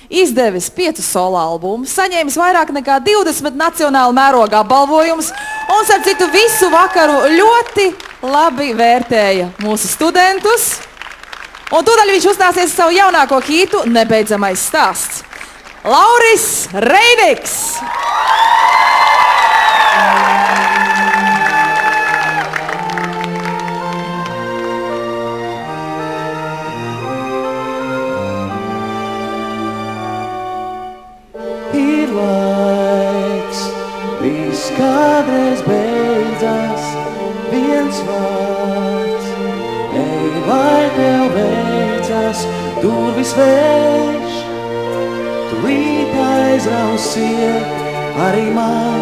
izdevis 5 solo albumus, saņēmis vairāk nekā 20 nacionāla mēroga apbalvojumus un, starp citu, visu vakaru ļoti labi vērtēja mūsu studentus. Un tūdaļ viņš uzstāsies savu jaunāko hītu Nebeidzamais stāsts. Lauris Reiniks! Ir laiks, viss kādreiz beidzas, viens vārds, ej, vai tev veicas, durvis vērš, tūlīt aizrausiet, arī man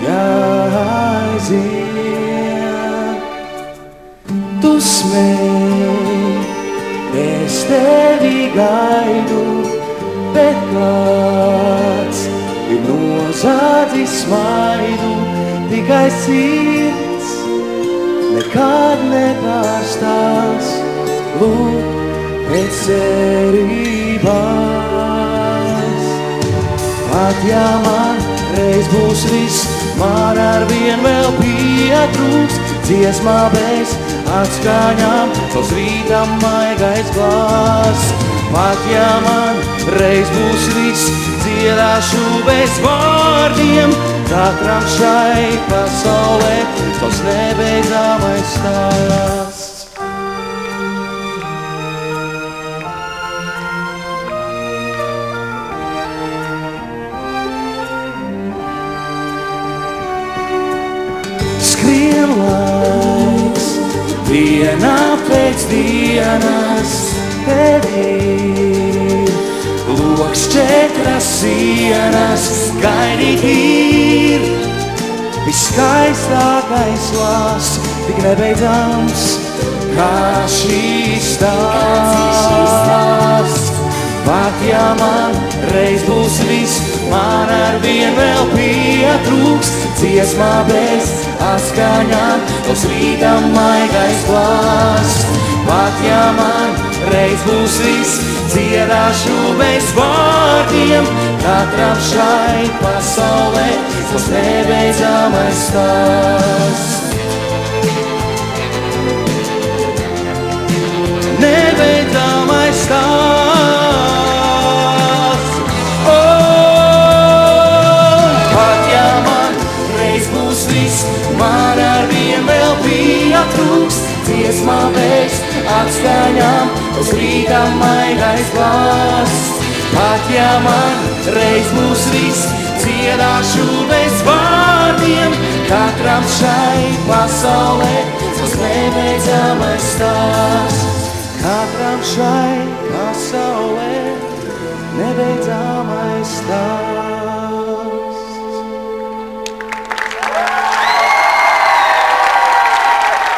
jāaiziet. Tu smēj, es tevi gaidu, bet kāds ir nozādzis smaidu, tikai sirds nekad nepārstās, lūk pēc cerībās. Pat ja man reiz būs viss, man arvien vēl pietrūks, dziesmā bez atskaņām, savs rītam maigais glāzs. Pat ja man reiz būs viss, dziedāšu bez vārdiem, katram šai pasaulē savs nebeidzamais stāsts. Skrien laiks, dienā pēc dienas, tev ir loks 4 sienas, gaidīt ir viskaistākais vārds, tik nebeidzams kā šīs stāsts. Pat ja man reiz būs viss, man arvien vēl pietrūks, dziesmā bez atskaņām, tos rītam maigais glāzs. Pat ja man reiz būs viss, dziedāšu bez vārdiem, katram šai pasaulē savs nebeidzamais stāsts. Nebeidzamais stāsts. Oh, pat ja man reiz būs viss, man arvien vēl pietrūks, dziesmā bez atskaņām, uz rītam maigais glāzs. Pat ja man reiz būs viss, dziedāšu bez vārdiem, katram šai pasaulē savs nebeidzamais stāsts. Katram šai pasaulē nebeidzamais stāsts.